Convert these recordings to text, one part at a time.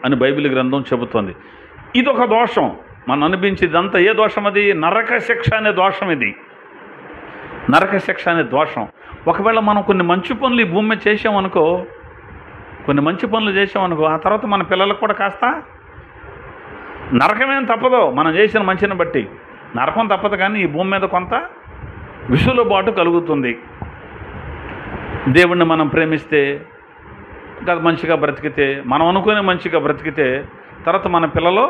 అని బైబిల్ గ్రంథం చెబుతోంది. ఇదొక దోషం. మనం అనిపించేదంతా ఏ దోషం? అది నరక శిక్ష అనే దోషం. ఇది నరక శిక్ష అనే దోషం. ఒకవేళ మనం కొన్ని మంచి పనులు ఈ భూమి మీద చేసామనుకో, ఆ తర్వాత మన పిల్లలకు కూడా కాస్త నరకమేం తప్పదు. మనం చేసిన మంచిని బట్టి నరకం తప్పదు, కానీ ఈ భూమి మీద కొంత విసులుబాటు కలుగుతుంది. దేవుణ్ణి మనం ప్రేమిస్తే, మంచిగా బ్రతికితే, మనం అనుకునే మంచిగా బ్రతికితే తర్వాత మన పిల్లలు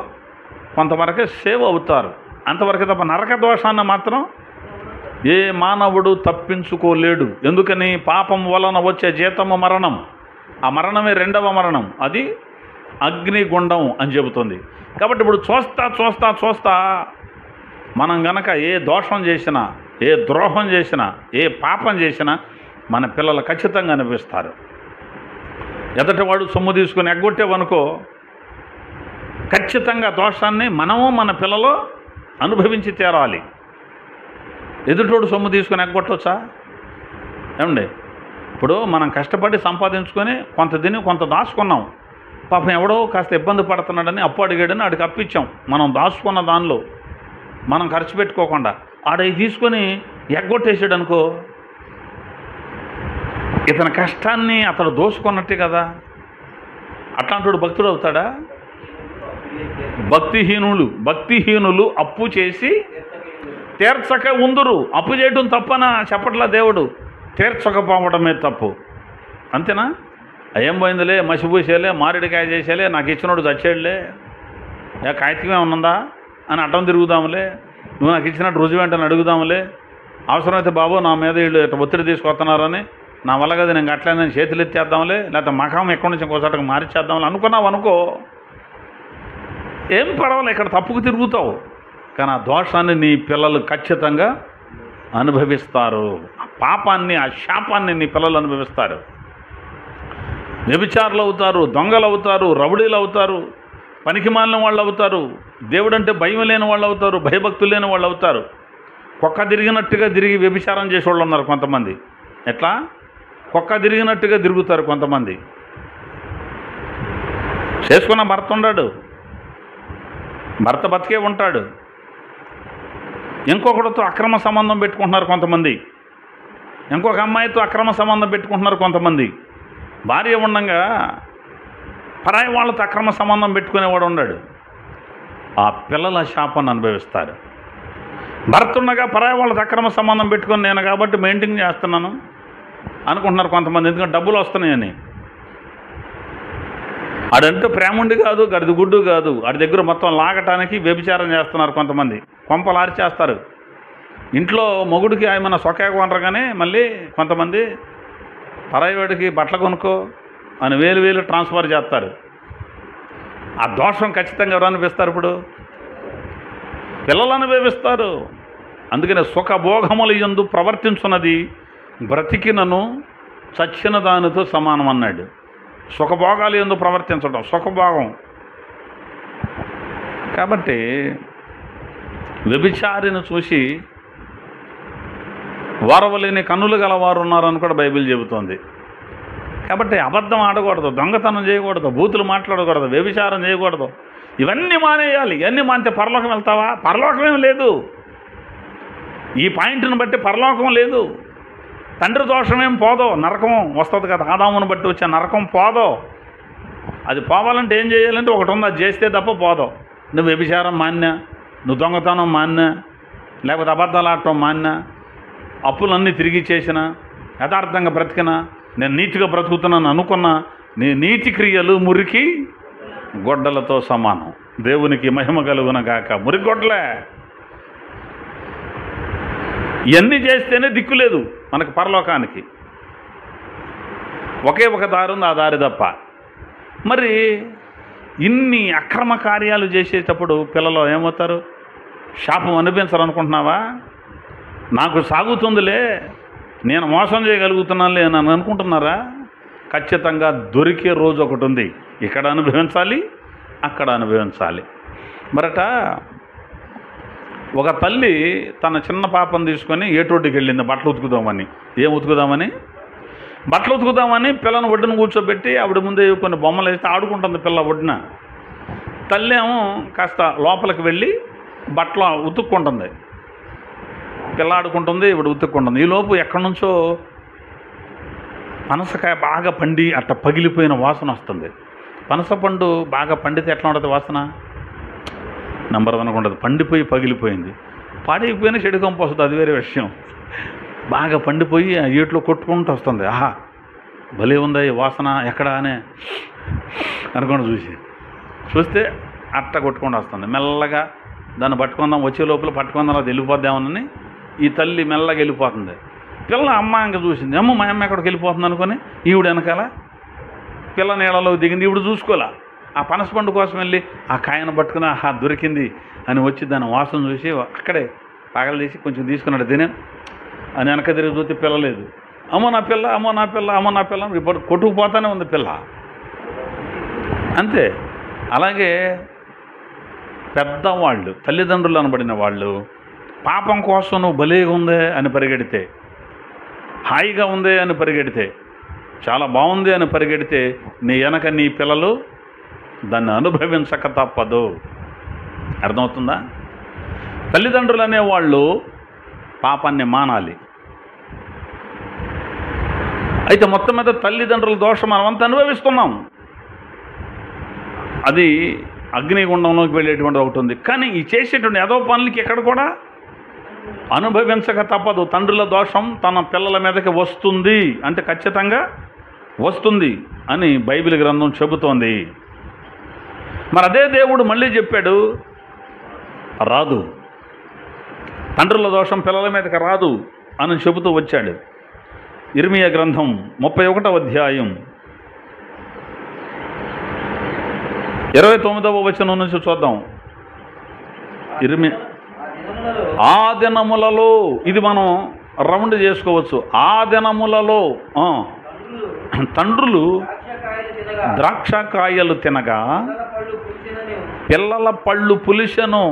కొంతవరకు సేవ్ అవుతారు. అంతవరకు తప్ప నరక దోషాన్ని మాత్రం ఏ మానవుడు తప్పించుకోలేడు. ఎందుకని? పాపం వలన వచ్చే జీతము మరణం. ఆ మరణమే రెండవ మరణం, అది అగ్నిగుండం అని చెబుతుంది. కాబట్టి ఇప్పుడు చూస్తా మనం గనక ఏ దోషం చేసినా, ఏ ద్రోహం చేసినా, ఏ పాపం చేసినా మన పిల్లలు ఖచ్చితంగా అనిపిస్తారు. ఎదటివాడు సొమ్ము తీసుకుని ఎగ్గొట్టేవనుకో, ఖచ్చితంగా దోషాన్ని మనము మన పిల్లలు అనుభవించి తీరాలి. ఎదుటోడు సొమ్ము తీసుకుని ఎగ్గొట్టవచ్చా? ఏమండి, ఇప్పుడు మనం కష్టపడి సంపాదించుకొని కొంత తిని కొంత దాచుకున్నాం. పాపం ఎవడో కాస్త ఇబ్బంది పడుతున్నాడని అప్పు అడిగాడని ఆడికి అప్పిచ్చాం. మనం దాచుకున్న దానిలో మనం ఖర్చు పెట్టుకోకుండా ఆడవి తీసుకొని ఎగ్గొట్టేసాడు అనుకో, ఇతని కష్టాన్ని అతడు దోచుకున్నట్టే కదా. అట్లాంటి భక్తుడు అవుతాడా? భక్తిహీనులు అప్పు చేసి తీర్చక ఉందురు. అప్పు చేయడం తప్పనా చెప్పట్లా దేవుడు, తీర్చకపోవడమే తప్పు. అంతేనా? ఏం పోయిందిలే, మసిపూసేలే, మారేడుకాయ చేసేలే, నాకు ఇచ్చినోడు చచ్చేడులే, కాగితమే ఉన్నదా అని అడ్డం తిరుగుదాములే, నువ్వు నాకు ఇచ్చినట్టు రుజువేంటని అడుగుదాములే, అవసరమైతే బాబు నా మీద వీళ్ళు ఇట్లా ఒత్తిడి తీసుకొస్తున్నారని, నా వల్ల కదా నేను అట్లనే చేతులు ఎత్తేద్దాంలే, లేకపోతే మకాం ఎక్కడి నుంచి ఇంకోసారికి మారిచ్చేద్దాంలే అనుకున్నావు అనుకో, ఏం పర్వాలేదు, ఇక్కడ తప్పుకు తిరుగుతావు. కానీ ఆ దోషాన్ని నీ పిల్లలు ఖచ్చితంగా అనుభవిస్తారు. ఆ పాపాన్ని, ఆ శాపాన్ని నీ పిల్లలు అనుభవిస్తారు. వ్యభిచారులు అవుతారు, దొంగలు అవుతారు, రౌడీలు అవుతారు, పనికిమాలిన వాళ్ళు అవుతారు, దేవుడంటే భయం లేని వాళ్ళు అవుతారు, భయభక్తులు లేని వాళ్ళు అవుతారు. కుక్క తిరిగినట్టుగా తిరిగి వ్యభిచారం చేసేవాళ్ళు ఉన్నారు కొంతమంది. ఎట్లా? కుక్క తిరిగినట్టుగా తిరుగుతారు కొంతమంది. చేసుకున్న భర్త ఉన్నాడు, భర్త బతికే ఉంటాడు, ఇంకొకటితో అక్రమ సంబంధం పెట్టుకుంటున్నారు కొంతమంది, ఇంకొక అమ్మాయితో అక్రమ సంబంధం పెట్టుకుంటున్నారు కొంతమంది. భార్య ఉండగా పరాయి వాళ్ళతో అక్రమ సంబంధం పెట్టుకునేవాడు ఉన్నాడు. ఆ పిల్లల శాపాన్ని అనుభవిస్తారు. భర్త ఉండగా పరాయి వాళ్ళతో అక్రమ సంబంధం పెట్టుకొని నేను కాబట్టి మెయింటైన్ చేస్తున్నాను అనుకుంటున్నారు కొంతమంది, ఎందుకంటే డబ్బులు వస్తున్నాయని. ఆడంటే ప్రేముండి కాదు, గడిది గుడ్డు కాదు, ఆడి దగ్గర మొత్తం లాగటానికి వ్యభిచారం చేస్తున్నారు కొంతమంది. కొంపలారి చేస్తారు. ఇంట్లో మొగుడికి ఏమైనా సొక్కాకు కొనరగానే మళ్ళీ కొంతమంది పరాయివాడికి బట్టలు కొనుక్కో అని వేలు ట్రాన్స్ఫర్ చేస్తారు. ఆ దోషం ఖచ్చితంగా ఎవరు అనిపిస్తారు? ఇప్పుడు పిల్లలు అనుభవిస్తారు. అందుకనే సుఖభోగములు యందు ప్రవర్తించున్నది బ్రతికినను చచ్చిన దానితో సమానం అన్నాడు. సుఖభోగాలు యందు ప్రవర్తించడం సుఖభోగం. కాబట్టి వ్యభిచారిని చూసి వారవలేని కన్నులు గలవారు ఉన్నారని కూడా బైబిల్ చెబుతోంది. కాబట్టి అబద్ధం ఆడకూడదు, దొంగతనం చేయకూడదు, బూతులు మాట్లాడకూడదు, వ్యభిచారం చేయకూడదు, ఇవన్నీ మానేయాలి. ఇవన్నీ మానితే పరలోకం వెళ్తావా? పరలోకమేం లేదు. ఈ పాయింట్ని బట్టి పరలోకం లేదు. తండ్రి దోషమేం పోదో, నరకం వస్తుంది కదా. ఆదామును బట్టి వచ్చే నరకం పోదో. అది పోవాలంటే ఏం చేయాలంటే ఒకటి ఉంది, అది చేస్తే తప్ప పోదో. నువ్వు వ్యభిచారం మాన్యా, నువ్వు దొంగతనం మాన్యా, లేకపోతే అబద్ధాలు ఆడటం మాన్యా, అప్పులన్నీ తిరిగి చేసిన, యథార్థంగా బ్రతికినా, నేను నీతిగా బ్రతుకుతున్నాను అనుకున్నా, నీ నీతి క్రియలు మురికి గొడ్డలతో సమానం. దేవునికి మహిమ కలుగున గాక. మురికి గొడ్డలే. ఇవన్నీ చేస్తేనే దిక్కు లేదు మనకు పరలోకానికి. ఒకే ఒక దారి ఉంది, ఆ దారి తప్ప. మరి ఇన్ని అక్రమ కార్యాలు చేసేటప్పుడు పిల్లలు ఏమవుతారు? శాపం అనిపించరు అనుకుంటున్నావా? నాకు సాగుతుందిలే, నేను మోసం చేయగలుగుతున్నానులే అని అనుకుంటున్నారా? ఖచ్చితంగా దొరికే రోజు ఒకటి ఉంది. ఇక్కడ అనుభవించాలి, అక్కడ అనుభవించాలి. మరట ఒక తల్లి తన చిన్న పాపను తీసుకొని ఏటోటికి వెళ్ళింది బట్టలు ఉతుకుదామని. ఏం ఉతుకుదామని? బట్టలు ఉతుకుదామని పిల్లను ఒడ్డున కూర్చోబెట్టి ఆవిడ ముందే కొన్ని బొమ్మలు వేస్తే ఆడుకుంటుంది పిల్ల ఒడ్డున. తల్లి ఏమో కాస్త లోపలికి వెళ్ళి బట్టలు ఉతుక్కుంటుంది, పిల్ల ఆడుకుంటుంది, ఇవిడ ఉతుక్కుంటుంది. ఈలోపు ఎక్కడి నుంచో పనసకాయ బాగా పండి అట్ట పగిలిపోయిన వాసన వస్తుంది. పనసపండు బాగా పండితే ఎట్లా ఉంటుంది వాసన? నెంబర్ 1 ఉంటుంది. పండిపోయి పగిలిపోయింది, పాడైపోయిన చెడు కంపు వస్తుంది, అది వేరే విషయం. బాగా పండిపోయి ఆ ఏట్లో కొట్టుకుంటూ వస్తుంది. ఆహా భలే ఉందా ఈ వాసన ఎక్కడ అనే అనుకోండి. చూస్తే అట్ట కొట్టుకుంటూ వస్తుంది. మెల్లగా దాన్ని పట్టుకుందాం, వచ్చే లోపల పట్టుకుందాం, అది వెళ్ళిపోద్దామని ఈ తల్లి మెల్లగా వెళ్ళిపోతుంది. పిల్ల అమ్మ ఇంకా చూసింది, అమ్మ మా అమ్మ ఎక్కడికి వెళ్ళిపోతుంది అనుకొని ఈవిడ వెనకాల పిల్ల నీళ్ళలో దిగింది. ఈవిడ చూసుకోలే, ఆ పనసపండు కోసం వెళ్ళి ఆ కాయను పట్టుకుని ఆహా దొరికింది అని వచ్చి దాని వాసన చూసి అక్కడే పగలు తీసి కొంచెం తీసుకున్నాడు తినే అని వెనక తిరిగి చూస్తే పిల్ల లేదు. అమ్మో నా పిల్ల, అమ్మో నా పిల్ల, అమ్మో నా పిల్ల ఇప్పుడు కొట్టుకుపోతానే ఉంది పిల్ల. అంతే. అలాగే పెద్దవాళ్ళు, తల్లిదండ్రులు అనబడిన వాళ్ళు పాపం కోసం నువ్వు భలేగా ఉందే అని పరిగెడితే, హాయిగా ఉందే అని పరిగెడితే, చాలా బాగుంది అని పరిగెడితే నీ వెనక నీ పిల్లలు దాన్ని అనుభవించక తప్పదు. అర్థమవుతుందా? తల్లిదండ్రులు అనేవాళ్ళు పాపాన్ని మానాలి. అయితే మొత్తం మీద తల్లిదండ్రుల దోషం మనమంతా అనుభవిస్తున్నాం. అది అగ్నిగుండంలోకి వెళ్ళేటువంటి ఒకటి ఉంది. కానీ ఈ చేసేటువంటి ఏదో పనులకి ఎక్కడ కూడా అనుభవించక తప్పదు. తండ్రుల దోషం తన పిల్లల మీదకి వస్తుంది అంటే ఖచ్చితంగా వస్తుంది అని బైబిల్ గ్రంథం చెబుతోంది. మరి అదే దేవుడు మళ్ళీ చెప్పాడు, రాదు, తండ్రుల దోషం పిల్లల మీదకి రాదు అని చెబుతూ వచ్చాడు. ఇర్మియా గ్రంథం 31వ అధ్యాయం 29వ వచనం నుంచి చూద్దాం. ఆ దినములలో, ఇది మనం రౌండ్ చేసుకోవచ్చు. ఆ దినములలో తండ్రులు ద్రాక్షకాయలు తినగా పిల్లల పళ్ళు పులిసెను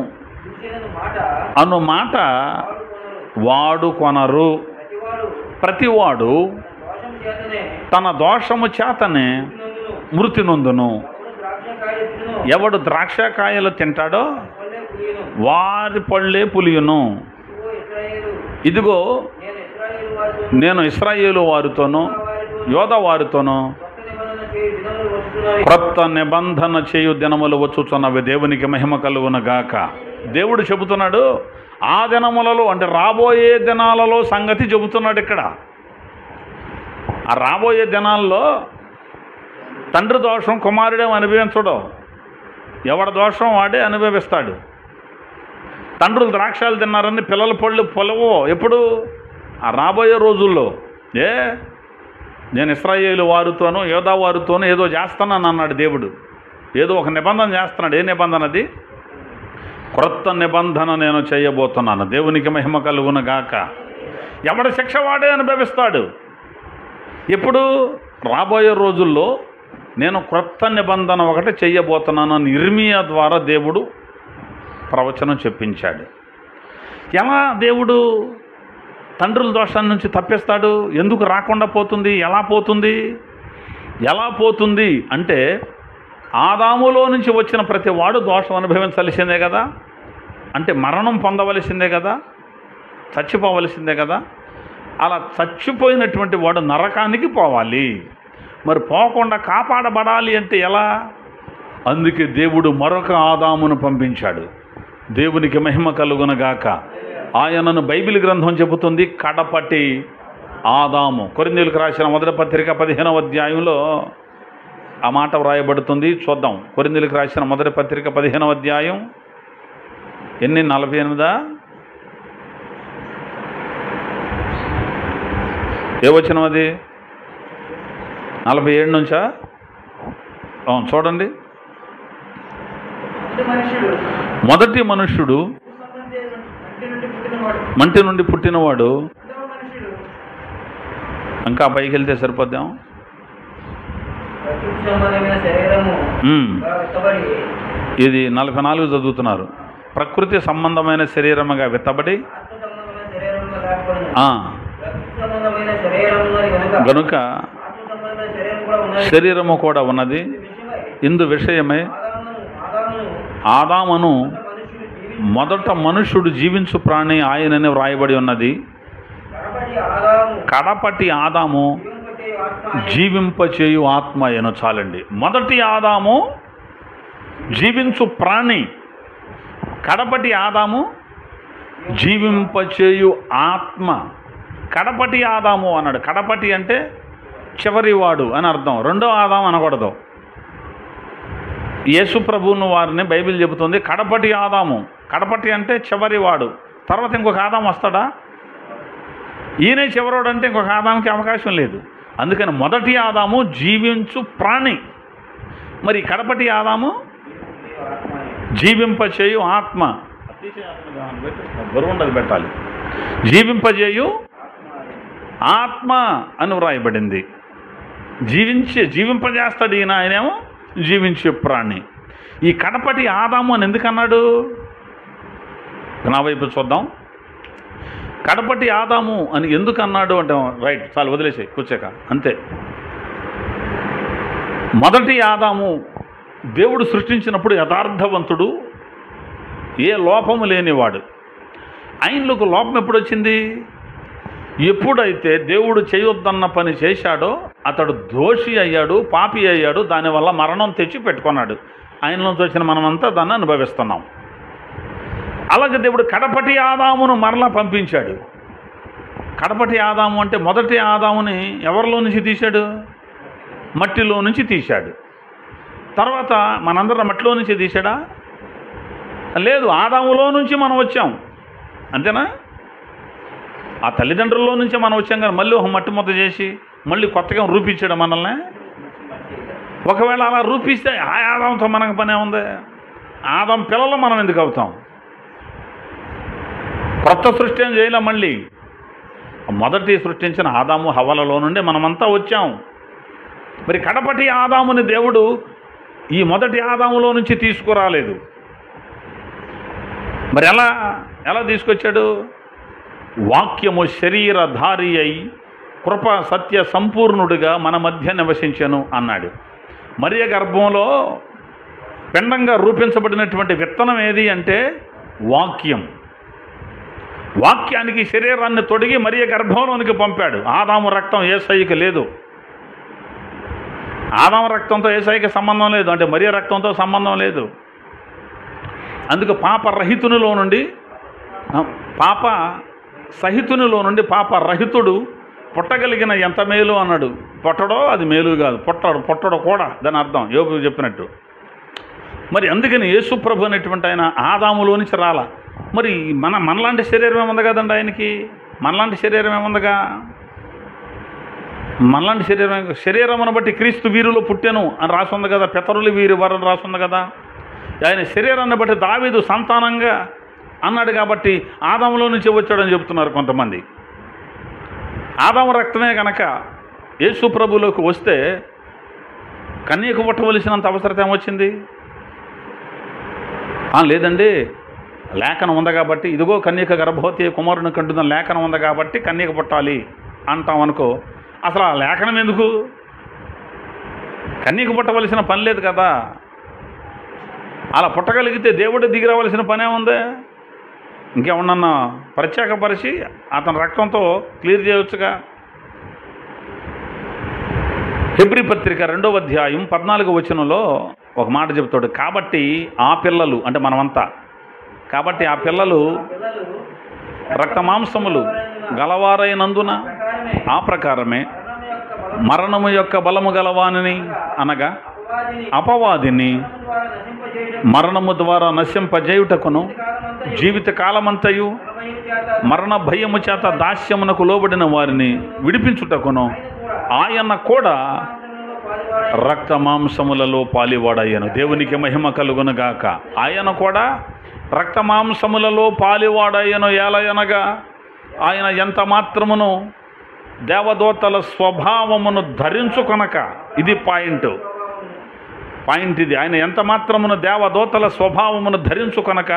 అను మాట వాడుకొనరు. ప్రతివాడు తన దోషము చేతనే మృతి నొందును. ఎవడు ద్రాక్షకాయలు తింటాడో వారి పళ్ళే పులియును. ఇదిగో నేను ఇశ్రాయేలు వారితోనూ యోధా వారితోనూ క్రొత్త నిబంధన చేయు దినములు వచ్చుచున్నవి. దేవునికి మహిమ కలుగును గాక. దేవుడు చెబుతున్నాడు ఆ దినములలో, అంటే రాబోయే దినాలలో సంగతి చెబుతున్నాడు ఇక్కడ. ఆ రాబోయే దినాల్లో తండ్రి దోషం కుమారుడేం అనుభవించడం, ఎవడి దోషం వాడే అనుభవిస్తాడు. తండ్రులు ద్రాక్షాలు తిన్నారని పిల్లల పళ్ళు పొలవో ఎప్పుడు? ఆ రాబోయే రోజుల్లో. నేను ఇశ్రాయేలు వారితోనూ యోధా వారితోనూ ఏదో చేస్తానని అన్నాడు దేవుడు. ఏదో ఒక నిబంధన చేస్తున్నాడు. ఏ నిబంధన అది? క్రొత్త నిబంధన నేను చేయబోతున్నాను. దేవునికి మహిమ కలుగును గాక. ఎవడి శిక్ష వాడే అనుభవిస్తాడు. ఎప్పుడు? రాబోయే రోజుల్లో నేను క్రొత్త నిబంధన ఒకటి చేయబోతున్నాను అని ఇర్మియా ద్వారా దేవుడు ప్రవచనం చెప్పించాడు. ఎలా దేవుడు తండ్రుల దోషాన్ని నుంచి తప్పిస్తాడు? ఎందుకు రాకుండా పోతుంది? ఎలా పోతుంది అంటే ఆదాములో నుంచి వచ్చిన ప్రతి వాడు దోషం అనుభవించాల్సిందే కదా. అంటే మరణం పొందవలసిందే కదా, చచ్చిపోవలసిందే కదా. అలా చచ్చిపోయినటువంటి వాడు నరకానికి పోవాలి. మరి పోకుండా కాపాడబడాలి అంటే ఎలా? అందుకే దేవుడు మరొక ఆదామును పంపించాడు. దేవునికి మహిమ కలుగునగాక. ఆయనను బైబిల్ గ్రంథం చెబుతుంది కడపటి ఆదాము. కొరింథీయులకు రాసిన మొదటి పత్రిక 15వ అధ్యాయంలో ఆ మాట వ్రాయబడుతుంది. చూద్దాం. కొరింథీయులకు రాసిన మొదటి పత్రిక 15వ అధ్యాయం 48 ఏ వచనం అది? 47 నుంచా? చూడండి. మొదటి మనుష్యుడు మంటి నుండి పుట్టినవాడు. ఇంకా పైకి వెళ్తే సరిపోద్దాం. ఇది 44 చదువుతున్నారు. ప్రకృతి సంబంధమైన శరీరముగా విత్తబడి గనుక శరీరము కూడా ఉన్నది. ఇందు విషయమై ఆదామును మొదట మనుష్యుడు జీవించు ప్రాణి ఆయనని వ్రాయబడి ఉన్నది. కడపటి ఆదాము జీవింపచేయు ఆత్మ అను. చాలండి. మొదటి ఆదాము జీవించు ప్రాణి, కడపటి ఆదాము జీవింపచేయు ఆత్మ. కడపటి ఆదాము అన్నాడు. కడపటి అంటే చివరివాడు అని అర్థం. రెండో ఆదాము అనకూడదు. యేసు ప్రభువును వారిని బైబిల్ చెబుతుంది కడపటి ఆదాము. కడపటి అంటే చివరివాడు. తర్వాత ఇంకొక ఆదాము వస్తాడా? ఈయనే చివరోడు అంటే ఇంకొక ఆదాముకి అవకాశం లేదు. అందుకని మొదటి ఆదాము జీవించు ప్రాణి. మరి కడపటి ఆదాము జీవింపచేయు ఆత్మ. బరువుండదు పెట్టాలి. జీవింపజేయు ఆత్మ అని వ్రాయబడింది. జీవింపజేస్తాడు ఈయన. ఆయనేమో జీవించే ప్రాణి. ఈ కడపటి ఆదాము అని ఎందుకన్నాడు? నా వైపు చూద్దాం. కడపటి ఆదాము అని ఎందుకు అన్నాడు అంటే, రైట్, చాలు వదిలేసాయి కూర్చాక అంతే. మొదటి ఆదాము దేవుడు సృష్టించినప్పుడు యథార్థవంతుడు, ఏ లోపము లేనివాడు. ఆయనలోకి లోపం ఎప్పుడు వచ్చింది? ఎప్పుడైతే దేవుడు చేయొద్దన్న పని చేశాడో అతడు దోషి అయ్యాడు, పాపి అయ్యాడు. దానివల్ల మరణం తెచ్చి పెట్టుకున్నాడు. ఆయనలోంచి వచ్చిన మనమంతా దాన్ని అనుభవిస్తున్నాం. అలాగే దేవుడు కడపటి ఆదామును మరలా పంపించాడు. కడపటి ఆదాము అంటే మొదటి ఆదాముని ఎవరిలో నుంచి తీశాడు? మట్టిలో నుంచి తీశాడు. తర్వాత మనందరం మట్టిలో నుంచి తీశాడా? లేదు, ఆదాములో నుంచి మనం వచ్చాం. అంతేనా? ఆ తల్లిదండ్రుల్లో నుంచే మనం వచ్చాం. కానీ మళ్ళీ ఒక మట్టి ముద్ద చేసి మళ్ళీ కొత్తగా రూపించాడు మనల్ని. ఒకవేళ అలా రూపిస్తే ఆ ఆదాంతో మనకు పనే ఉంది. ఆదాం పిల్లలు మనం ఎందుకు అవుతాం? కొత్త సృష్టి ఏం చేయలే. మళ్ళీ మొదటి సృష్టించిన ఆదాము హవ్వలలో నుండి మనమంతా వచ్చాం. మరి కడపటి ఆదాముని దేవుడు ఈ మొదటి ఆదాములో నుంచి తీసుకురాలేదు. మరి ఎలా తీసుకొచ్చాడు? వాక్యము శరీరధారి అయి కృప సత్య సంపూర్ణుడిగా మన మధ్య నివసించెను అన్నాడు. మరియ గర్భంలో పిండంగా రూపించబడినటువంటి విత్తనం ఏది అంటే వాక్యం. వాక్యానికి శరీరాన్ని తొడిగి మరియ గర్భంలోనికి పంపాడు. ఆదాము రక్తం యేసయ్యకి లేదు. ఆదాము రక్తంతో యేసయ్యకి సంబంధం లేదు. అంటే మరియ రక్తంతో సంబంధం లేదు. అందుకు పాపరహితునిలో నుండి పాప సహితునిలో నుండి పాపరహితుడు పుట్టగలిగిన ఎంత మేలు అన్నాడు. పుట్టడో అది మేలు కాదు, పుట్టడు కూడా దాని అర్థం యోబు చెప్పినట్టు. మరి అందుకని యేసు ప్రభు అనేటువంటి ఆయన ఆదాములో నుంచి రాలా. మరి మనలాంటి శరీరం ఏముంది కదండి ఆయనకి? మనలాంటి శరీరం ఏముందిగా? మనలాంటి శరీరమును బట్టి క్రీస్తు వీరులో పుట్టెను అని రాసుంది కదా. పితరులు వీరు వారని రాసుంది కదా. ఆయన శరీరాన్ని బట్టి దావీదు సంతానంగా అన్నాడు కాబట్టి ఆదాములో నుంచి వచ్చాడని చెబుతున్నారు కొంతమంది. ఆదాము రక్తమే కనుక యేసు ప్రభులోకి వస్తే కన్యకు పుట్టవలసినంత అవసరత ఏమొచ్చింది? లేదండి, లేఖనం ఉంది కాబట్టి, ఇదిగో కన్యక గర్భవతి కుమారుని కంటున్న లేఖనం ఉంది కాబట్టి కన్యక పుట్టాలి అంటాం అనుకో. అసలు ఆ లేఖనం ఎందుకు? కన్యక పుట్టవలసిన పని లేదు కదా. అలా పుట్టగలిగితే దేవుడు దిగి రావాల్సిన పనే ఉంది. ఇంకేమన్నా ప్రత్యేకపరిచి అతని రక్తంతో క్లియర్ చేయవచ్చుగా. హెబ్రీ పత్రిక 2వ అధ్యాయం 14వ వచనంలో ఒక మాట చెబుతాడు. కాబట్టి ఆ పిల్లలు అంటే మనమంతా, కాబట్టి ఆ పిల్లలు రక్తమాంసములు గలవారైనందున ఆ ప్రకారమే మరణము యొక్క బలము గలవానిని అనగా అపవాదిని మరణము ద్వారా నశింపజేయుటకును జీవిత కాలమంతయు మరణ భయము చేత దాస్యమునకు లోబడిన వారిని విడిపించుటకును ఆయన కూడా రక్త మాంసములలో పాలివాడయ్యను. దేవునికి మహిమ కలుగునుగాక. ఆయన కూడా రక్త మాంసములలో పాలివాడయ్యను. ఏలయనగా ఆయన ఎంత మాత్రమును దేవదూతల స్వభావమును ధరించుకొనక, ఇది పాయింట్ ఇది. ఆయన ఎంత మాత్రమును దేవదూతల స్వభావమును ధరించుకొనక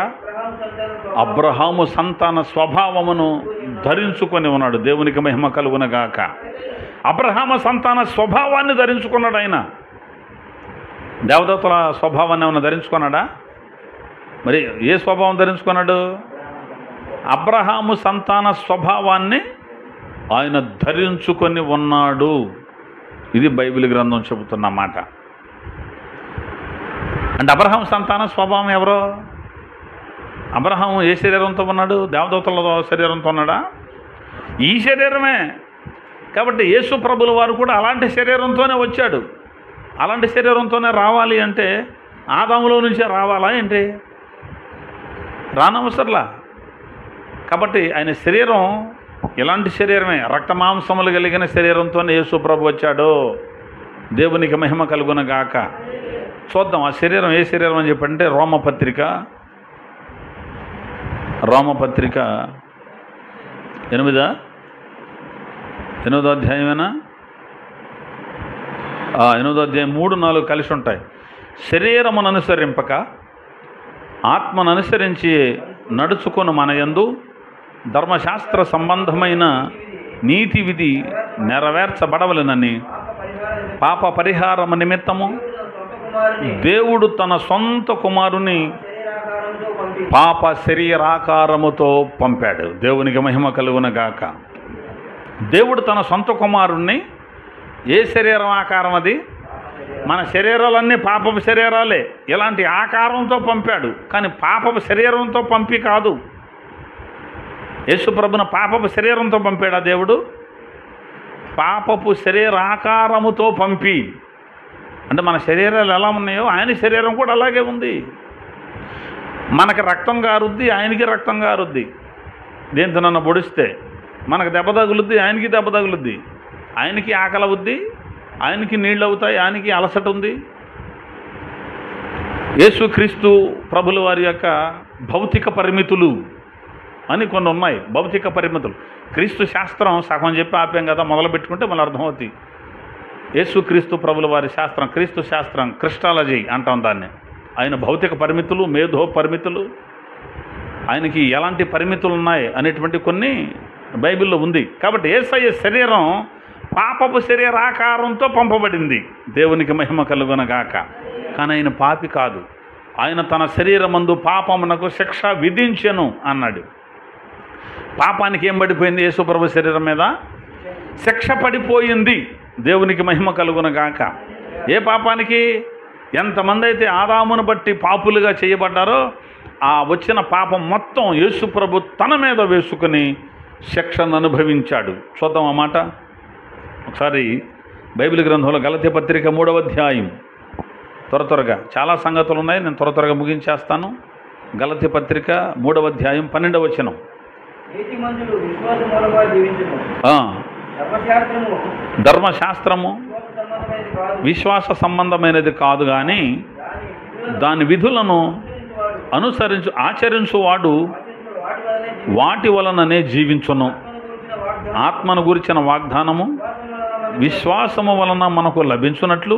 అబ్రహాము సంతాన స్వభావమును ధరించుకొని ఉన్నాడు. దేవునికి మహిమ కలుగునగాక. అబ్రహాము సంతాన స్వభావాన్ని ధరించుకున్నాడు. ఆయన దేవదూతల స్వభావాన్ని ఏమైనా ధరించుకున్నాడా? మరి ఏ స్వభావం ధరించుకున్నాడు? అబ్రహాము సంతాన స్వభావాన్ని ఆయన ధరించుకొని ఉన్నాడు. ఇది బైబిల్ గ్రంథం చెబుతున్న మాట. అంటే అబ్రహాము సంతాన స్వభావం ఎవరో? అబ్రహాము ఏ శరీరంతో ఉన్నాడు? దేవదూతల శరీరంతో ఉన్నాడా? ఈ శరీరమే. కాబట్టి యేసు ప్రభుల వారు కూడా అలాంటి శరీరంతోనే వచ్చాడు. అలాంటి శరీరంతోనే రావాలి అంటే ఆదాములో నుంచే రావాలా ఏంటి? రానవసరంలా. కాబట్టి ఆయన శరీరం ఇలాంటి శరీరమే, రక్త మాంసములు కలిగిన శరీరంతోనే యేసు ప్రభు వచ్చాడు. దేవునికి మహిమ కలుగునగాక. చూద్దాం ఆ శరీరం ఏ శరీరం అని చెప్పంటే రోమపత్రిక 8వ అధ్యాయమేనా? 8వ అధ్యాయం 3-4 కలిసి ఉంటాయి. శరీరమును అనుసరింపక ఆత్మను అనుసరించి నడుచుకొని మన యందు ధర్మశాస్త్ర సంబంధమైన నీతి విధి నెరవేర్చబడవలెనని పాప పరిహారము నిమిత్తము దేవుడు తన సొంత కుమారుని పాప శరీరాకారముతో పంపాడు. దేవునికి మహిమ కలుగునగాక. దేవుడు తన సొంత కుమారుణ్ణి ఏ శరీరం ఆకారం? అది మన శరీరాలన్నీ పాపపు శరీరాలే. ఇలాంటి ఆకారంతో పంపాడు. కానీ పాపపు శరీరంతో పంపి కాదు. యేసు ప్రభున పాపపు శరీరంతో పంపాడా దేవుడు? పాపపు శరీరాకారముతో పంపి. అంటే మన శరీరాలు ఎలా ఉన్నాయో ఆయన శరీరం కూడా అలాగే ఉంది. మనకి రక్తం గారుద్ది, ఆయనకి రక్తం గారుద్ది. దేంతో నన్ను పొడిస్తే మనకు దెబ్బ తగులుద్ది, ఆయనకి దెబ్బ తగులుద్ది. ఆయనకి ఆకలి అవుద్ది, ఆయనకి నీళ్ళు అవుతాయి, ఆయనకి అలసట ఉంది. యేసుక్రీస్తు ప్రభుల వారి యొక్క భౌతిక పరిమితులు అని కొన్ని ఉన్నాయి. భౌతిక పరిమితులు. క్రీస్తు శాస్త్రం సగం చెప్పి ఆపాం కదా, మొదలు పెట్టుకుంటే మళ్ళీ అర్థమవుతుంది. యేసుక్రీస్తు ప్రభుల వారి శాస్త్రం, క్రీస్తు శాస్త్రం, క్రిస్టాలజీ అంటాం దాన్ని. ఆయన భౌతిక పరిమితులు, మేధో పరిమితులు, ఆయనకి ఎలాంటి పరిమితులు ఉన్నాయి అనేటువంటి కొన్ని బైబిల్లో ఉంది. కాబట్టి యేసయ్య శరీరం పాపపు శరీరాకారంతో పంపబడింది. దేవునికి మహిమ కలుగునగాక. కానీ ఆయన పాపి కాదు. ఆయన తన శరీరమందు పాపమునకు శిక్ష విధించెను అన్నాడు. పాపానికి ఏం పడిపోయింది? యేసుప్రభు శరీరం మీద శిక్ష పడిపోయింది. దేవునికి మహిమ కలుగునగాక. ఏ పాపానికి? ఎంతమంది అయితే ఆదామును బట్టి పాపులుగా చేయబడ్డారో ఆ వచ్చిన పాపం మొత్తం యేసుప్రభు తన మీద వేసుకుని శిక్షను అనుభవించాడు. చూద్దాం ఆ మాట ఒకసారి బైబిల్ గ్రంథంలో. గలతీ పత్రిక 3వ అధ్యాయం. త్వరగా చాలా సంగతులు ఉన్నాయి, నేను త్వరగా ముగించేస్తాను. గలతీ పత్రిక 3వ అధ్యాయం 12వ వచనం. ధర్మశాస్త్రము విశ్వాస సంబంధమైనది కాదు, కానీ దాని విధులను ఆచరించువాడు వాటి వలననే జీవించును. ఆత్మను గురించిన వాగ్దానము విశ్వాసము వలన మనకు లభించున్నట్లు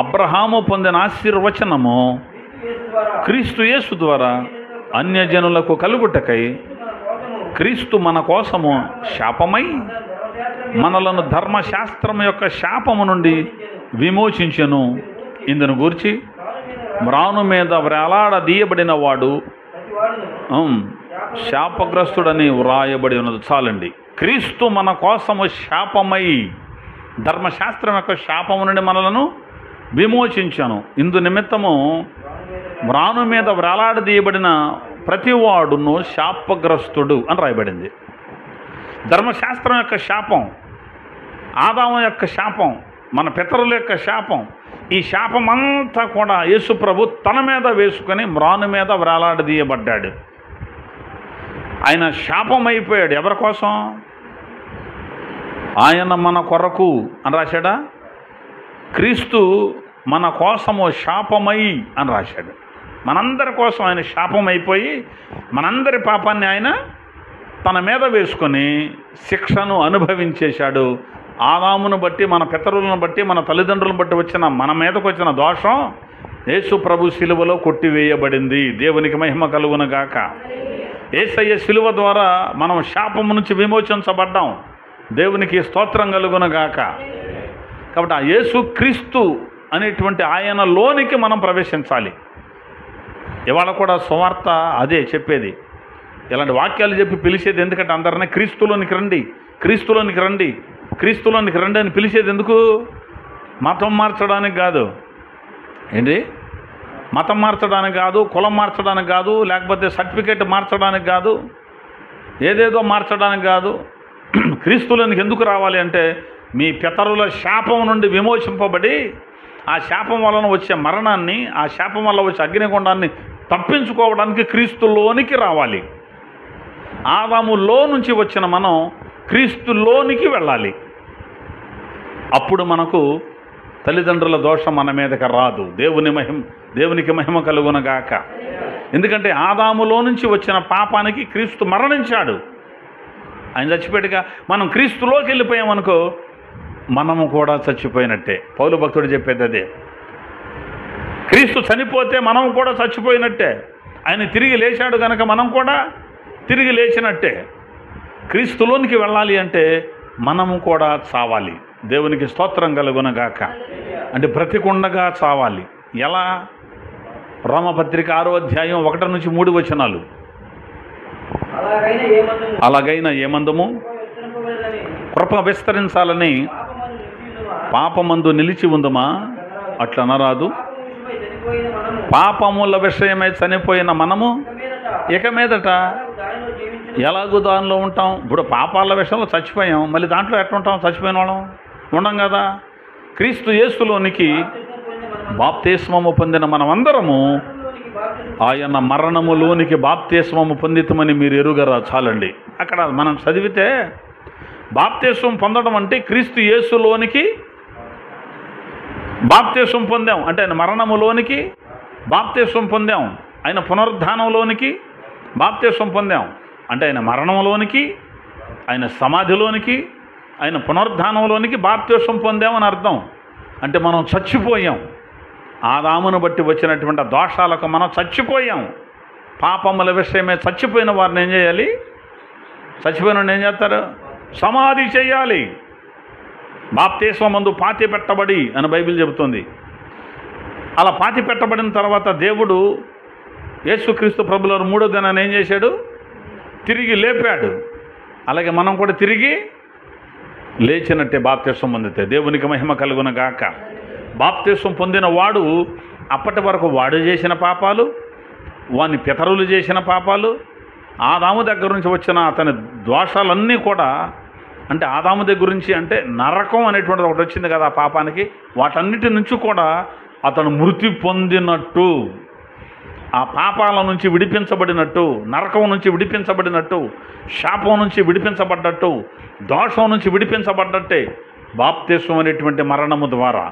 అబ్రహాము పొందిన ఆశీర్వచనము క్రీస్తు యేసు ద్వారా అన్యజనులకు కలుగుటకై క్రీస్తు మన కోసము శాపమై మనలను ధర్మశాస్త్రం యొక్క శాపము నుండి విమోచించెను. ఇందును గూర్చి మ్రాను మీద వ్రేలాడదీయబడిన వాడు శాపగ్రస్తుడని వ్రాయబడి ఉన్నది. చాలండి. క్రీస్తు మన కోసము శాపమై ధర్మశాస్త్రం యొక్క శాపము నుండి మనలను విమోచించాను. ఇందు నిమిత్తము మ్రాను మీద వ్రేలాడదీయబడిన ప్రతివాడును శాపగ్రస్తుడు అని రాయబడింది. ధర్మశాస్త్రం యొక్క శాపం, ఆదాము యొక్క శాపం, మన పితరుల యొక్క శాపం, ఈ శాపం అంతా కూడా యేసు ప్రభు తన మీద వేసుకొని మ్రాను మీద వ్రేలాడదీయబడ్డాడు. ఆయన శాపం అయిపోయాడు. ఎవరి కోసం? ఆయన మన కొరకు అని రాశాడా? క్రీస్తు మన కోసము శాపమై అని రాశాడు. మనందరి కోసం ఆయన శాపం అయిపోయి మనందరి పాపాన్ని ఆయన తన మీద వేసుకొని శిక్షను అనుభవించేశాడు. ఆదామును బట్టి, మన పితరులను బట్టి, మన తల్లిదండ్రులను బట్టి వచ్చిన మన మీదకు వచ్చిన దోషం యేసు ప్రభు శిలువలో కొట్టివేయబడింది. దేవునికి మహిమ కలుగునగాక. యేసయ్య శిలువ ద్వారా మనం శాపము నుంచి విమోచించబడ్డాం. దేవునికి స్తోత్రం కలుగునగాక. కాబట్టి ఆ యేసు క్రీస్తు అనేటువంటి ఆయనలోనికి మనం ప్రవేశించాలి. ఇవాళ కూడా సువార్త అదే చెప్పేది. ఇలాంటి వాక్యాలు చెప్పి పిలిచేది ఎందుకంటే అందరినీ క్రీస్తులోనికి రండి, క్రీస్తులోనికి రండి, క్రీస్తులోనికి రండి అని పిలిచేది ఎందుకు? మతం మార్చడానికి కాదు. ఏంటి? మతం మార్చడానికి కాదు, కులం మార్చడానికి కాదు, లేకపోతే సర్టిఫికేట్ మార్చడానికి కాదు, ఏదేదో మార్చడానికి కాదు. క్రీస్తులోనికి ఎందుకు రావాలి అంటే మీ పితరుల శాపం నుండి విమోచింపబడి ఆ శాపం వలన వచ్చే మరణాన్ని, ఆ శాపం వల్ల వచ్చే అగ్నిగుండాన్ని తప్పించుకోవడానికి క్రీస్తులోనికి రావాలి. ఆదాములో నుంచి వచ్చిన మనం క్రీస్తులోనికి వెళ్ళాలి. అప్పుడు మనకు తల్లిదండ్రుల దోషం మన మీదకి రాదు. దేవునికి మహిమ కలుగునగాక. ఎందుకంటే ఆదాములో నుంచి వచ్చిన పాపానికి క్రీస్తు మరణించాడు. ఆయన చచ్చిపోయాడుగా. మనం క్రీస్తులోకి వెళ్ళిపోయామనుకో మనము కూడా చచ్చిపోయినట్టే. పౌలు భక్తుడు చెప్పేది అదే. క్రీస్తు చనిపోతే మనం కూడా చచ్చిపోయినట్టే. ఆయన తిరిగి లేచాడు కనుక మనం కూడా తిరిగి లేచినట్టే. క్రీస్తులోనికి వెళ్ళాలి అంటే మనము కూడా చావాలి. దేవునికి స్తోత్రం కలుగునగాక. అంటే బ్రతికుండగా చావాలి. ఎలా? రోమపత్రిక 6వ అధ్యాయం 1 నుంచి 3 వచనాలు. అలాగైన ఏమందము కృప విస్తరించాలని పాపమందు నిలిచి ఉందమా? అట్లా అనరాదు. పాపముల విషయమై చనిపోయిన మనము ఇక మీదట ఎలాగూ దానిలో ఉంటాం. ఇప్పుడు పాపాల విషయంలో చచ్చిపోయాం, మళ్ళీ దాంట్లో ఎట్లా ఉంటాం? చచ్చిపోయిన వాళ్ళం ఉండం కదా. క్రీస్తు యేసులోనికి బాప్తిస్మము పొందిన మనమందరము ఆయన మరణములోనికి బాప్తిస్మము పొందితమని మీరు ఎరుగరా. చాలండి. అక్కడ మనం చదివితే బాప్తిస్మం పొందడం అంటే క్రీస్తు యేసులోనికి బాప్తిస్మం పొందాం అంటే ఆయన మరణములోనికి బాప్తిస్మం పొందాం, ఆయన పునరుద్ధానంలోనికి బాప్తిస్మం పొందాం అంటే ఆయన మరణంలోనికి, ఆయన సమాధిలోనికి, ఆయన పునరుద్ధానంలోనికి బాప్తిస్మం పొందామని అర్థం. అంటే మనం చచ్చిపోయాం. ఆదామును బట్టి వచ్చినటువంటి దోషాలకు మనం చచ్చిపోయాం. పాపముల విషయమే చచ్చిపోయిన వారిని ఏం చేయాలి? చచ్చిపోయిన వారిని ఏం చేస్తారు? సమాధి చేయాలి. బాప్తిస్మమందు పాతి పెట్టబడి అని బైబిల్ చెబుతుంది. అలా పాతి పెట్టబడిన తర్వాత దేవుడు యేసుక్రీస్తు ప్రభువారు 3వ దినాన్ని ఏం చేశాడు? తిరిగి లేపాడు. అలాగే మనం కూడా తిరిగి లేచినట్టే బాప్తిస్మం పొందితే. దేవునికి మహిమ కలుగునగాక. బాప్తిస్మం పొందిన వాడు అప్పటి వరకు వాడు చేసిన పాపాలు, వాని పితరులు చేసిన పాపాలు, ఆదాము దగ్గర నుంచి వచ్చిన అతని దోషాలన్నీ కూడా, అంటే ఆదాము దగ్గర నుంచి అంటే నరకం అనేటువంటిది ఒకటి వచ్చింది కదా ఆ పాపానికి, వాటన్నిటి నుంచి కూడా అతను మృతి పొందినట్టు, ఆ పాపాల నుంచి విడిపించబడినట్టు, నరకం నుంచి విడిపించబడినట్టు, శాపం నుంచి విడిపించబడ్డట్టు, దోషం నుంచి విడిపించబడ్డట్టే బాప్తిస్మం అనేటువంటి మరణము ద్వారా.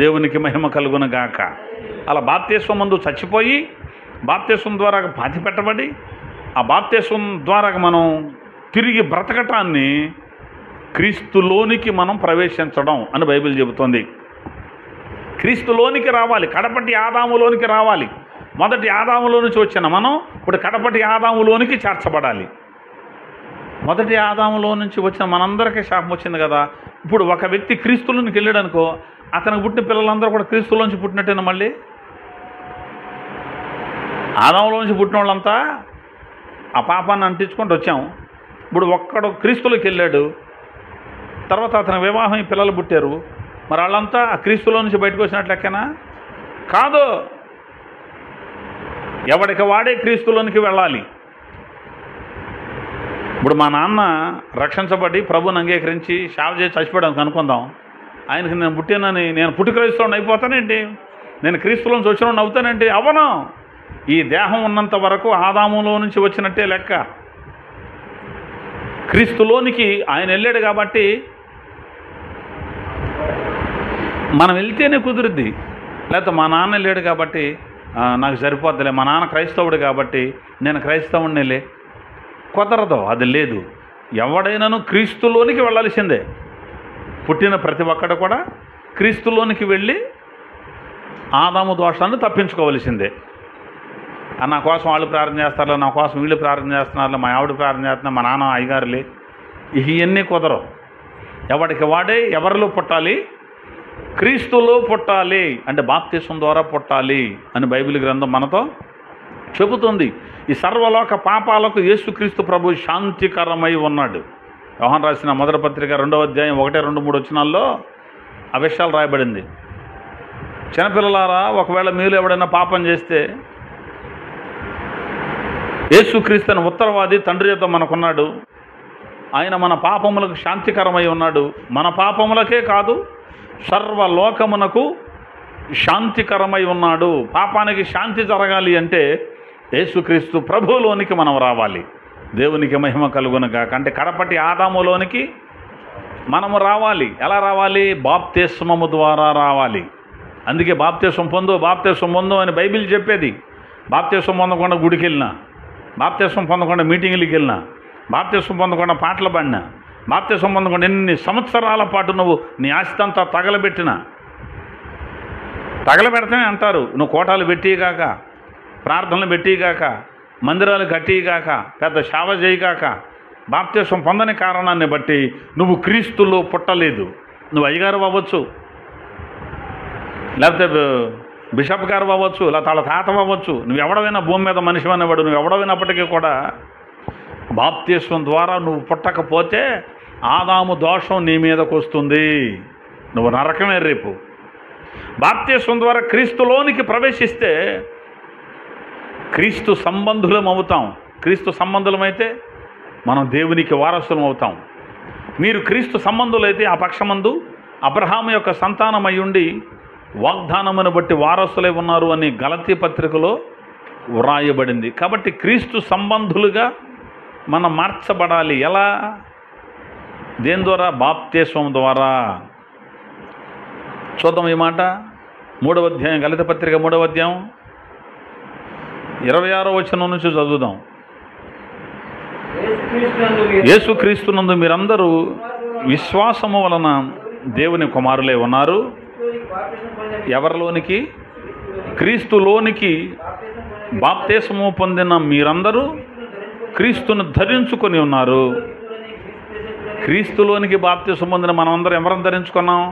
దేవునికి మహిమ కలుగునగాక. అలా బాప్తిస్మం ముందు చచ్చిపోయి బాప్తిస్మం ద్వారా పాతి పెట్టబడి ఆ బాప్తిస్మం ద్వారా మనం తిరిగి బ్రతకటాన్ని క్రీస్తులోనికి మనం ప్రవేశించడం అని బైబిల్ చెబుతోంది. క్రీస్తులోనికి రావాలి, కడపటి ఆదాములోనికి రావాలి. మొదటి ఆదాములో నుంచి వచ్చిన మనం ఇప్పుడు కడపటి ఆదాములోనికి చేర్చబడాలి. మొదటి ఆదాములో నుంచి వచ్చిన మనందరికీ శాపం వచ్చింది కదా. ఇప్పుడు ఒక వ్యక్తి క్రీస్తులోనికి వెళ్ళాడు అనుకో, అతనికి పుట్టిన పిల్లలందరూ కూడా క్రీస్తులోంచి పుట్టినట్టేనా? మళ్ళీ ఆదాములోంచి పుట్టిన వాళ్ళంతా ఆ పాపాన్ని అంటించుకుంటూ వచ్చాం. ఇప్పుడు ఒక్కడు క్రీస్తులోకి వెళ్ళాడు, తర్వాత అతని వివాహం పిల్లలు పుట్టారు, మరి వాళ్ళంతా ఆ క్రీస్తులో నుంచి బయటకు వచ్చినట్లు లెక్కనా? కాదు. ఎవడికి వాడే క్రీస్తులోనికి వెళ్ళాలి. ఇప్పుడు మా నాన్న రక్షించబడి ప్రభుని అంగీకరించి సేవ చేసి చచ్చిపోయాడు అనుకుందాం. ఆయనకి నేను పుట్టినని నేను పుట్టి క్రైస్తవుని అయిపోతానేంటి? నేను క్రీస్తులోంచి వచ్చిన అవుతానేంటి? అవ్వను. ఈ దేహం ఉన్నంత వరకు ఆదాములో నుంచి వచ్చినట్టే లెక్క. క్రీస్తులోనికి ఆయన వెళ్ళాడు కాబట్టి మనం వెళ్తేనే కుదురుద్ది. లేకపోతే మా నాన్న వెళ్ళాడు కాబట్టి నాకు సరిపోద్దులే, మా నాన్న క్రైస్తవుడు కాబట్టి నేను క్రైస్తవుడినిలే, కుదరదు. అది లేదు. ఎవడైనాను క్రీస్తులోనికి వెళ్ళాల్సిందే. పుట్టిన ప్రతి ఒక్కడు కూడా క్రీస్తులోనికి వెళ్ళి ఆదాము దోషాన్ని తప్పించుకోవలసిందే. నా కోసం వాళ్ళు ప్రార్థన చేస్తారు, నా కోసం వీళ్ళు ప్రార్థన చేస్తున్నారు, మా ఆవిడ ప్రార్థన చేస్తున్నారు, మా నాన్న అయ్యగారులే, ఇవన్నీ కుదరవు. ఎవడికి వాడే ఎవరిలో పుట్టాలి? క్రీస్తులో పుట్టాలి. అంటే బాప్తిసం ద్వారా పుట్టాలి అని బైబిల్ గ్రంథం మనతో చెబుతుంది. ఈ సర్వలోక పాపాలకు యేసుక్రీస్తు ప్రభు శాంతికరమై ఉన్నాడు. యోహాను రాసిన మొదటి పత్రిక 2వ అధ్యాయం 1, 2, 3 వచనాల్లో ఆ విషయాలు రాయబడింది. చిన్నపిల్లలారా, ఒకవేళ మీరు ఎవడైనా పాపం చేస్తే యేసుక్రీస్తు అని ఉత్తరవాది తండ్రి యొక్క మనకున్నాడు. ఆయన మన పాపములకు శాంతికరమై ఉన్నాడు. మన పాపములకే కాదు, సర్వలోకమునకు శాంతికరమై ఉన్నాడు. పాపానికి శాంతి జరగాలి అంటే యేసుక్రీస్తు ప్రభువులోనికి మనం రావాలి. దేవునికి మహిమ కలుగునుగాక. అంటే కడపటి ఆదాములోనికి మనము రావాలి. ఎలా రావాలి? బాప్తిస్మము ద్వారా రావాలి. అందుకే బాప్తిసం పొందు అని బైబిల్ చెప్పేది. బాప్తిసం పొందకుండా గుడికి వెళ్ళినా, బాప్తిసం పొందకుండా మీటింగ్లకి వెళ్ళినా, బాప్తిసం పొందకుండా పాటలు పాడినా, బాప్తిసం పొందకుండా ఎన్ని సంవత్సరాల పాటు నువ్వు నీ ఆస్తి అంతా తగలబెడతానే అంటారు. నువ్వు కోటాలు పెట్టిగాక, ప్రార్థనలు పెట్టిగాక, మందిరాలు కట్టిగాక, పెద్ద సేవ చేయగాక, బాప్తిసం పొందని కారణాన్ని బట్టి నువ్వు క్రీస్తులో పుట్టలేదు. నువ్వు అయ్యగారు అవ్వచ్చు, లేకపోతే బిషప్ గారు అవ్వచ్చు, లేకపోతే వాళ్ళ తాత అవ్వచ్చు, నువ్వు ఎవడమైనా భూమి మీద మనిషి అనేవాడు, నువ్వు ఎవడమైనప్పటికీ కూడా బాప్తిసం ద్వారా నువ్వు పుట్టకపోతే ఆదాము దోషం నీ మీదకు వస్తుంది. నువ్వు నరకమే రేపు. బాప్తిసం ద్వారా క్రీస్తులోనికి ప్రవేశిస్తే క్రీస్తు సంబంధులం అవుతాం. క్రీస్తు సంబంధులమైతే మనం దేవునికి వారసులం అవుతాం. మీరు క్రీస్తు సంబంధులైతే ఆ పక్షమందు అబ్రహాము యొక్క సంతానమై ఉండి వాగ్దానమును బట్టి వారసులై ఉన్నారు అని గలతీ పత్రికలో వ్రాయబడింది. కాబట్టి క్రీస్తు సంబంధులుగా మనం మార్చబడాలి. ఎలా? దేని ద్వారా? బాప్తిసం ద్వారా. చూద్దాం ఈ మాట. 3వ అధ్యాయం, గలతీ పత్రిక 3వ అధ్యాయం 26వ వచనం నుంచి చదువుదాం. యేసుక్రీస్తునందు మీరందరూ విశ్వాసము వలన దేవుని కుమారులే ఉన్నారు. ఎవరిలోనికి? క్రీస్తులోనికి బాప్తిసము పొందిన మీరందరూ క్రీస్తును ధరించుకొని ఉన్నారు. క్రీస్తులోనికి బాప్తిసం పొందిన మనమందరం ఎవరిని ధరించుకున్నాం?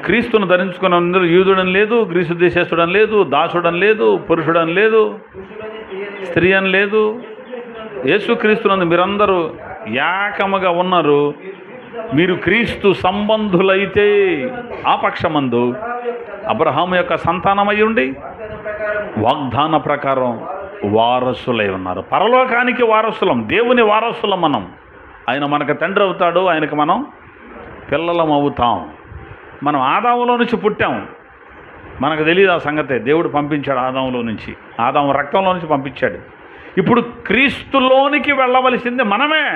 క్రీస్తును ధరించుకున్న అందరూ యూదుడని లేదు, గ్రీసు దేశస్తుడని లేదు, దాసుడని లేదు, పురుషుడని లేదు, స్త్రీ అని లేదు. యేసుక్రీస్తునందు మీరందరూ ఏకముగా ఉన్నారు. మీరు క్రీస్తు సంబంధులైతే ఆ పక్షమందు అబ్రహాము యొక్క సంతానమై ఉండి వాగ్దాన ప్రకారం వారసులై ఉన్నారు. పరలోకానికి వారసులం, దేవుని వారసులం మనం. ఆయన మనకు తండ్రి అవుతాడు, ఆయనకు మనం పిల్లలం అవుతాం. మనం ఆదాములో నుంచి పుట్టాం, మనకు తెలియదు ఆ సంగతే. దేవుడు పంపించాడు ఆదాములో నుంచి, ఆదాము రక్తంలో నుంచి పంపించాడు. ఇప్పుడు క్రీస్తులోనికి వెళ్ళవలసింది మనమే.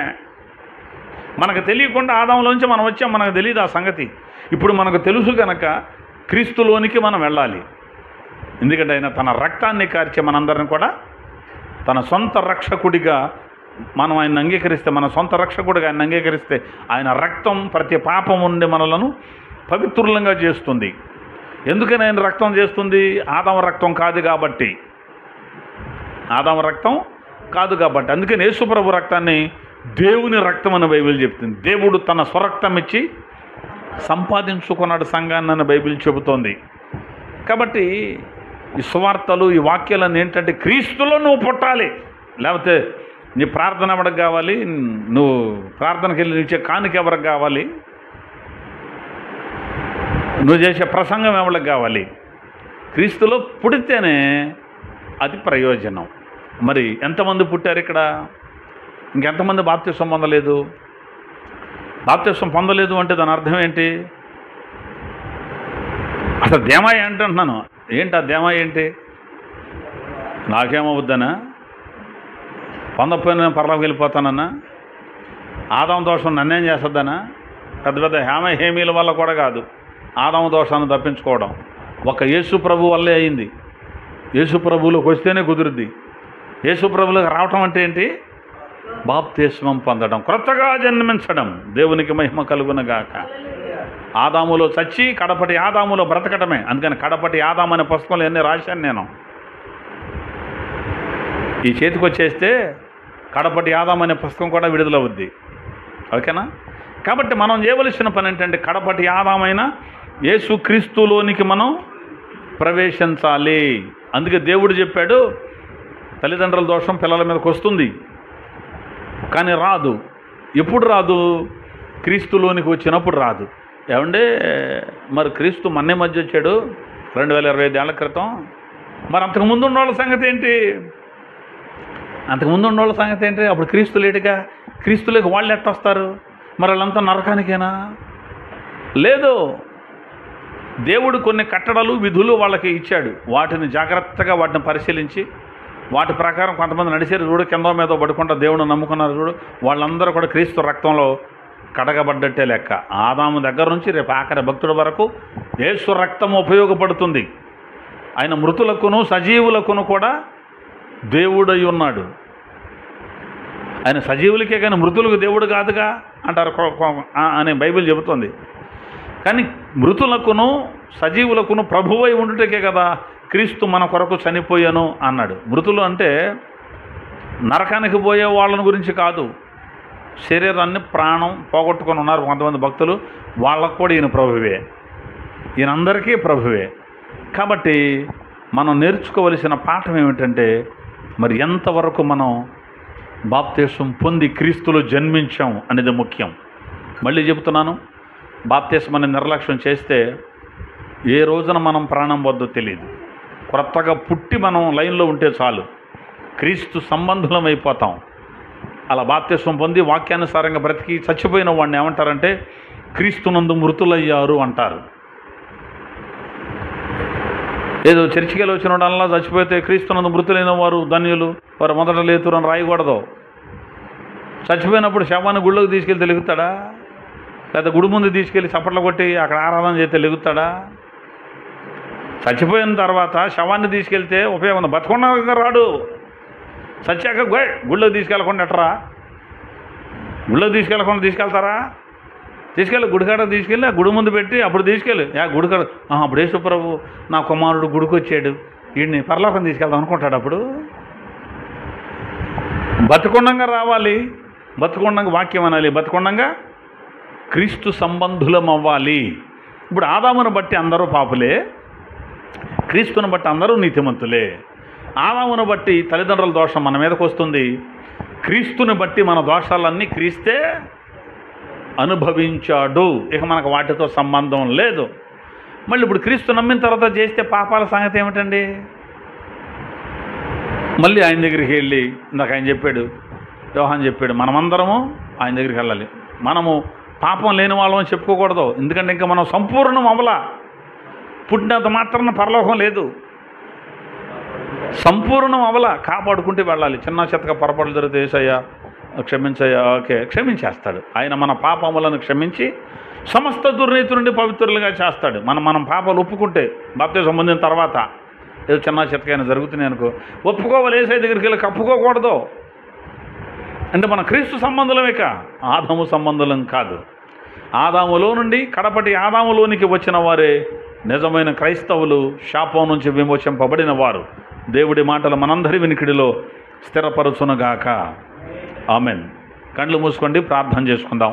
మనకు తెలియకుండా ఆదాములోంచి మనం వచ్చాం, మనకు తెలియదు ఆ సంగతి. ఇప్పుడు మనకు తెలుసు కనుక క్రీస్తులోనికి మనం వెళ్ళాలి. ఎందుకంటే ఆయన తన రక్తాన్ని కార్చి మనందరిని కూడా తన సొంత రక్షకుడిగా మనం ఆయన అంగీకరిస్తే, మన సొంత రక్షకుడిగా ఆయన అంగీకరిస్తే ఆయన రక్తం ప్రతి పాపం నుండి మనలను పవిత్రులంగా చేస్తుంది. ఎందుకని ఆయన రక్తం చేస్తుంది? ఆదాము రక్తం కాదు కాబట్టి. ఆదాము రక్తం కాదు కాబట్టి. అందుకని యేసుప్రభు రక్తాన్ని దేవుని రక్తం అని బైబిల్ చెప్తుంది. దేవుడు తన స్వరక్తం ఇచ్చి సంపాదించుకున్నాడు సంఘాన్ని అని బైబిల్ చెబుతోంది. కాబట్టి ఈ సువార్తలు, ఈ వాక్యాలన్నీ ఏంటంటే క్రీస్తులో నువ్వు పుట్టాలి. లేకపోతే నీ ప్రార్థన ఎవరికి కావాలి? నువ్వు ప్రార్థనకి వెళ్ళి ఇచ్చే కానుక ఎవరికి కావాలి? నువ్వు చేసే ప్రసంగం ఎవరికి కావాలి? క్రీస్తులో పుడితేనే అది ప్రయోజనం. మరి ఎంతమంది పుట్టారు ఇక్కడ? ఇంకెంతమంది బాప్తిసం పొందలేదు? బాప్తిసం పొందలేదు అంటే దాని అర్థం ఏంటి? అసలు దేమాయి అంటున్నాను. ఏంటి ఆ దేమాయి ఏంటి? నాకేమవుద్దనా? పొందపోయిన పరలోకి వెళ్ళిపోతానన్నా? ఆదాము దోషం నన్నేం చేస్తుందనా? పెద్ద పెద్ద హేమీల వల్ల కూడా కాదు ఆదాము దోషాన్ని తప్పించుకోవడం. ఒక యేసు ప్రభు వల్లే అయింది. యేసు ప్రభువులోకి వస్తేనే కుదురుద్ది. యేసు ప్రభువులోకి రావటం అంటే ఏంటి? బాప్తిస్మం పొందడం, క్రొత్తగా జన్మించడం. దేవునికి మహిమ కలుగునగాక. ఆదాములో చచ్చి కడపటి ఆదాములో బ్రతకటమే. అందుకని కడపటి ఆదాము అనే పుస్తకంలో ఎన్ని రాశాను నేను. ఈ చేతికి వచ్చేస్తే కడపటి ఆదాము అనే పుస్తకం కూడా విడుదలవుద్ది. ఓకేనా? కాబట్టి మనం చేయవలసిన పని ఏంటంటే కడపటి ఆదామైన యేసు క్రీస్తులోనికి మనం ప్రవేశించాలి. అందుకే దేవుడు చెప్పాడు, తల్లిదండ్రుల దోషం పిల్లల మీదకి వస్తుంది కానీ రాదు. ఎప్పుడు రాదు? క్రీస్తులోనికి వచ్చినప్పుడు రాదు. ఏమంటే మరి క్రీస్తు మన్నే మధ్య వచ్చాడు 2025 ఏళ్ల క్రితం. మరి అంతకుముందు ఉన్నోళ్ళ సంగతి ఏంటి? అప్పుడు క్రీస్తు లేటుగా, క్రీస్తులోకి వాళ్ళు ఎట్టొస్తారు? మరి వాళ్ళంతా నరకానికేనా? లేదు. దేవుడు కొన్ని కట్టడలు విధులు వాళ్ళకి ఇచ్చాడు. వాటిని జాగ్రత్తగా వాటిని పరిశీలించి వాటి ప్రకారం కొంతమంది నడిచారు చూడు, కింద మీద పడుకుంటా దేవుడు నమ్ముకున్నారు చూడు, వాళ్ళందరూ కూడా క్రీస్తు రక్తంలో కడగబడ్డట్టే లెక్క. ఆదాము దగ్గర నుంచి రేపు ఆఖరి భక్తుడి వరకు యేసు రక్తం ఉపయోగపడుతుంది. ఆయన మృతులకును సజీవులకును కూడా దేవుడై ఉన్నాడు. ఆయన సజీవులకే కానీ మృతులకు దేవుడు కాదుగా అంటారు అని బైబిల్ చెబుతుంది. కానీ మృతులకును సజీవులకును ప్రభువై ఉండుటకే కదా క్రీస్తు మన కొరకు చనిపోయాను అన్నాడు. మృతులు అంటే నరకానికి పోయే వాళ్ళని గురించి కాదు, శరీరాన్ని ప్రాణం పోగొట్టుకొని ఉన్నారు కొంతమంది భక్తులు, వాళ్ళకు కూడా ఈయన ప్రభువే, ఈయనందరికీ ప్రభువే. కాబట్టి మనం నేర్చుకోవలసిన పాఠం ఏమిటంటే, మరి ఎంతవరకు మనం బాప్తిసం పొంది క్రీస్తులో జన్మించాం అనేది ముఖ్యం. మళ్ళీ చెబుతున్నాను, బాప్తిసం అనే నిర్లక్ష్యం చేస్తే ఏ రోజున మనం ప్రాణం వద్దో తెలియదు. కొత్తగా పుట్టి మనం లైన్లో ఉంటే చాలు క్రీస్తు సంబంధులం అయిపోతాం. అలా బాప్తిసం పొంది వాక్యానుసారంగా బ్రతికి చచ్చిపోయిన వాడిని ఏమంటారంటే క్రీస్తునందు మృతులయ్యారు అంటారు. ఏదో చర్చికి వెళ్ళి వచ్చిన వాళ్ళ చచ్చిపోతే క్రీస్తునందు మృతులైన వారు ధన్యులు, వారు మొదట లేతురు అని రాయకూడదు. చచ్చిపోయినప్పుడు శవాన్ని గుళ్ళోకి తీసుకెళ్ళి లెగుతాడా? లేదా గుడి ముందు తీసుకెళ్ళి చప్పట్లు కొట్టి అక్కడ ఆరాధన చేస్తే లెగుతాడా? చచ్చిపోయిన తర్వాత శవాన్ని తీసుకెళ్తే ఉపయోగం ఉంది. బతుకున్నా రాడు. చచ్చాక గుళ్ళోకి తీసుకెళ్ళకుండా ఎట్టరా? గుళ్ళోకి తీసుకెళ్తారా? తీసుకెళ్ళి గుడికాడ తీసుకెళ్ళి ఆ గుడి ముందు పెట్టి అప్పుడు తీసుకెళ్ళి గుడికాడ అప్పుడు యేసు ప్రభు నా కుమారుడు గుడికి వచ్చాడు, వీడిని పరలోకం తీసుకెళ్దాం అనుకుంటాడు. అప్పుడు బతుకుండంగా రావాలి, బతుకుండంగా వాక్యం అనాలి, బతుకుండంగా క్రీస్తు సంబంధులం అవ్వాలి. ఇప్పుడు ఆదామును బట్టి అందరూ పాపులే, క్రీస్తుని బట్టి అందరూ నీతిమంతులే. ఆదామును బట్టి తల్లిదండ్రుల దోషం మన మీదకి వస్తుంది, క్రీస్తుని బట్టి మన దోషాలన్నీ క్రీస్తే అనుభవించాడు. ఇక మనకు వాటితో సంబంధం లేదు. మళ్ళీ ఇప్పుడు క్రీస్తు నమ్మిన తర్వాత చేస్తే పాపాల సంగతి ఏమిటండి? మళ్ళీ ఆయన దగ్గరికి వెళ్ళి, ఇందాక ఆయన చెప్పాడు, యోహాన్ చెప్పాడు, మనమందరము ఆయన దగ్గరికి వెళ్ళాలి. మనము పాపం లేని వాళ్ళని చెప్పుకోకూడదు, ఎందుకంటే ఇంకా మనం సంపూర్ణం అవ్వలా. పుట్టినంత మాత్రాన పరలోకం లేదు, సంపూర్ణం అవ్వలా. కాపాడుకుంటే వెళ్ళాలి. చిన్న చెత్తగా పొరపాట్లు జరిగితే యేసయ్యా క్షమించయ్యా, ఓకే క్షమించేస్తాడు. ఆయన మన పాపములను క్షమించి సమస్త దుర్నీతి నుండి పవిత్రులుగా చేస్తాడు. మనం పాపాలు ఒప్పుకుంటే బాప్తిసం పొందిన తర్వాత ఏదో చిన్న చెత్తకైనా జరుగుతున్నాయి అనుకో, ఒప్పుకోవాలి. యేసయ్య దగ్గరికి వెళ్ళి కప్పుకోకూడదు. అంటే మన క్రీస్తు సంబంధులమేక, ఆదాము సంబంధులం కాదు. ఆదాములో నుండి కడపటి ఆదాములోనికి వచ్చిన వారే నిజమైన క్రైస్తవులు, శాపం నుంచి విమోచింపబడిన వారు. దేవుడి మాటలు మనందరి వినికిడిలో స్థిరపరచునుగాక. ఆమెన్. కళ్ళు మూసుకోండి, ప్రార్థన చేసుకుందాం.